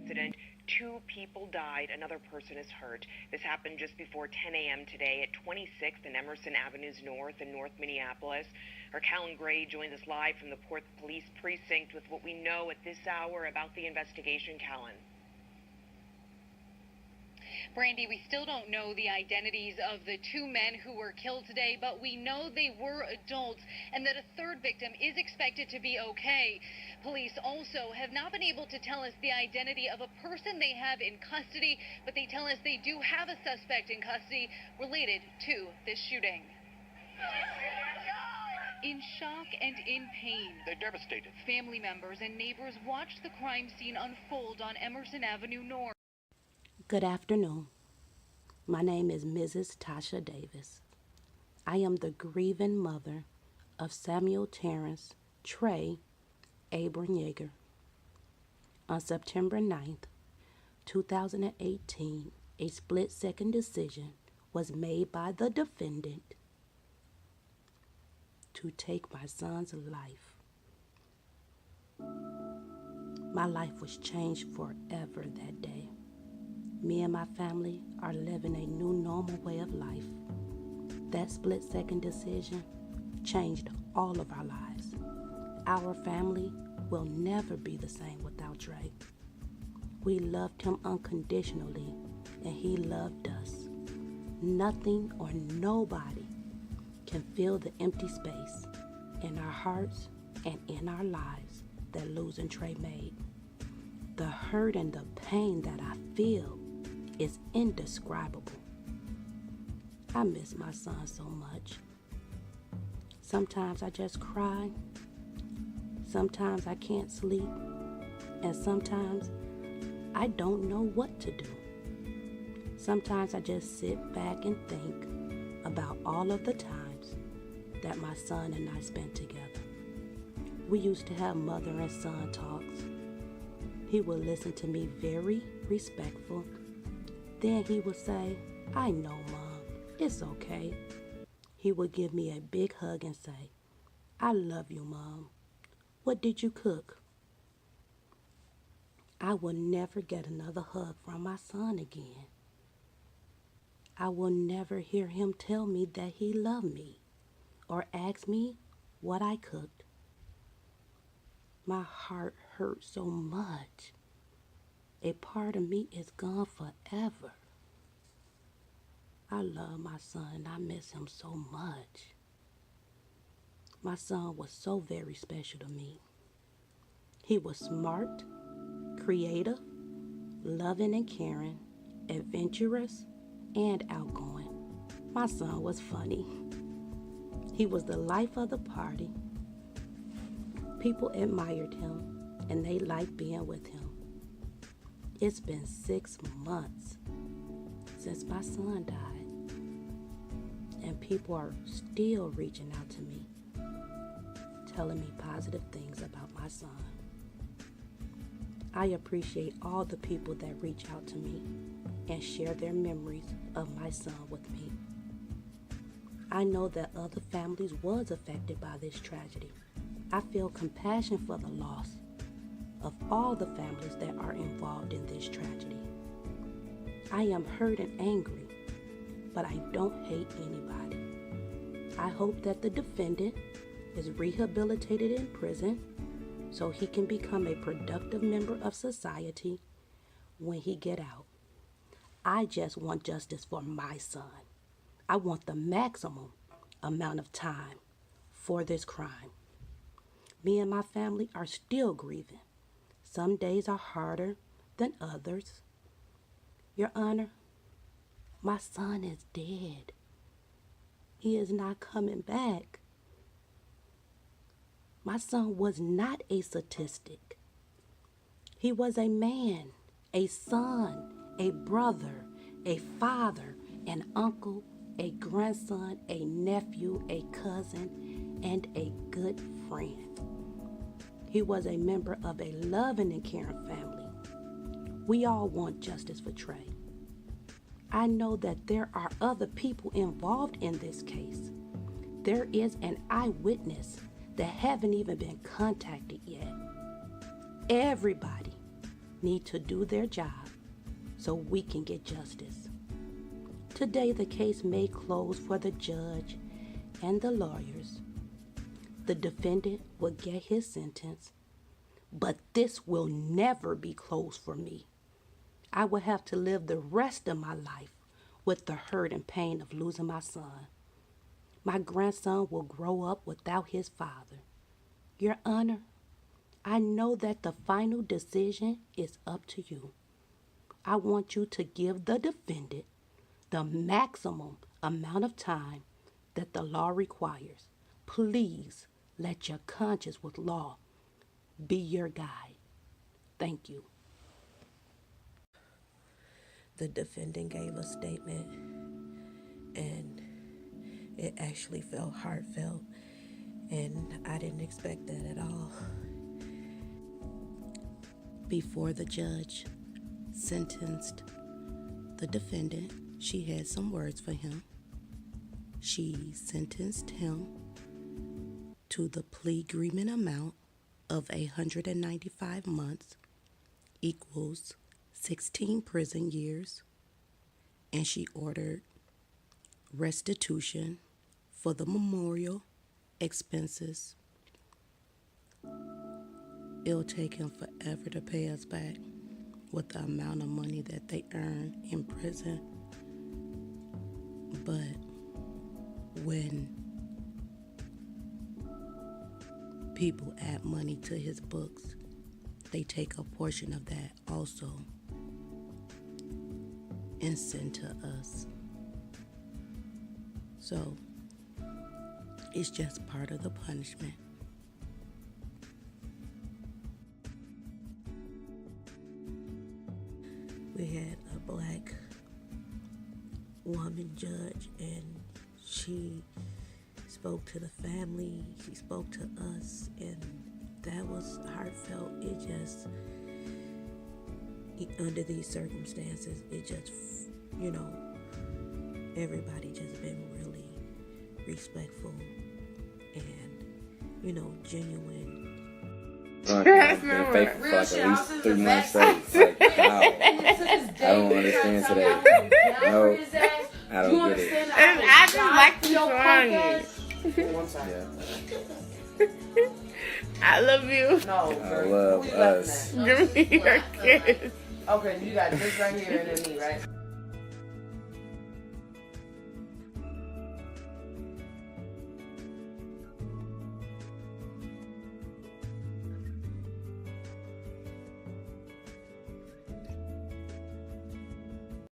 incident. Two people died, another person is hurt. This happened just before 10 a.m. today at 26th and Emerson Avenues North in North Minneapolis. Our Callan Gray joins us live from the Port Police Precinct with what we know at this hour about the investigation. Callan. Brandy, we still don't know the identities of the two men who were killed today, but we know they were adults and that a third victim is expected to be okay. Police also have not been able to tell us the identity of a person they have in custody, but they tell us they do have a suspect in custody related to this shooting. In shock and in pain, they're devastated. Family members and neighbors watched the crime scene unfold on Emerson Avenue North. Good afternoon. My name is Mrs. Tasha Davis. I am the grieving mother of Samuel Terrence Trey Abram Yeager. On September 9th, 2018, a split-second decision was made by the defendant to take my son's life. My life was changed forever that day. Me and my family are living a new normal way of life. That split-second decision changed all of our lives. Our family will never be the same without Trey. We loved him unconditionally, and he loved us. Nothing or nobody can fill the empty space in our hearts and in our lives that losing Trey made. The hurt and the pain that I feel is indescribable. I miss my son so much. Sometimes I just cry. Sometimes I can't sleep. And sometimes I don't know what to do. Sometimes I just sit back and think about all of the times that my son and I spent together. We used to have mother and son talks. He would listen to me very respectful. Then he would say, "I know, Mom, it's okay." He would give me a big hug and say, "I love you, Mom. What did you cook?" I will never get another hug from my son again. I will never hear him tell me that he loved me or ask me what I cooked. My heart hurts so much. A part of me is gone forever. I love my son and I miss him so much. My son was so very special to me. He was smart, creative, loving and caring, adventurous, and outgoing. My son was funny. He was the life of the party. People admired him and they liked being with him. It's been 6 months since my son died, and people are still reaching out to me, telling me positive things about my son. I appreciate all the people that reach out to me and share their memories of my son with me. I know that other families was affected by this tragedy. I feel compassion for the loss of all the families that are involved in this tragedy. I am hurt and angry, but I don't hate anybody. I hope that the defendant is rehabilitated in prison so he can become a productive member of society when he get out. I just want justice for my son. I want the maximum amount of time for this crime. Me and my family are still grieving. Some days are harder than others. Your Honor, my son is dead. He is not coming back. My son was not a statistic. He was a man, a son, a brother, a father, an uncle, a grandson, a nephew, a cousin, and a good friend. He was a member of a loving and caring family. We all want justice for Trey. I know that there are other people involved in this case. There is an eyewitness that haven't even been contacted yet. Everybody need to do their job so we can get justice. Today, the case may close for the judge and the lawyers. The defendant will get his sentence, but this will never be closed for me. I will have to live the rest of my life with the hurt and pain of losing my son. My grandson will grow up without his father. Your Honor, I know that the final decision is up to you. I want you to give the defendant the maximum amount of time that the law requires. Please let your conscience with law be your guide. Thank you. The defendant gave a statement, and it actually felt heartfelt, and I didn't expect that at all. Before the judge sentenced the defendant, she had some words for him. She sentenced him to the plea agreement amount of 195 months equals 16 prison years, and she ordered restitution for the memorial expenses. It'll take him forever to pay us back with the amount of money that they earn in prison. But when people add money to his books, they take a portion of that also and send to us. So it's just part of the punishment. We had a black woman judge, and she spoke to the family, she spoke to us, and that was heartfelt. It just, under these circumstances, it just, everybody just been really respectful and, genuine. Been faithful for like at least 3 months straight. Like, how? I don't understand today. No, I don't get it. I just like the song. Yeah. I love you. No, I love us. Give me your kiss. Okay, you got this right here and then me, right?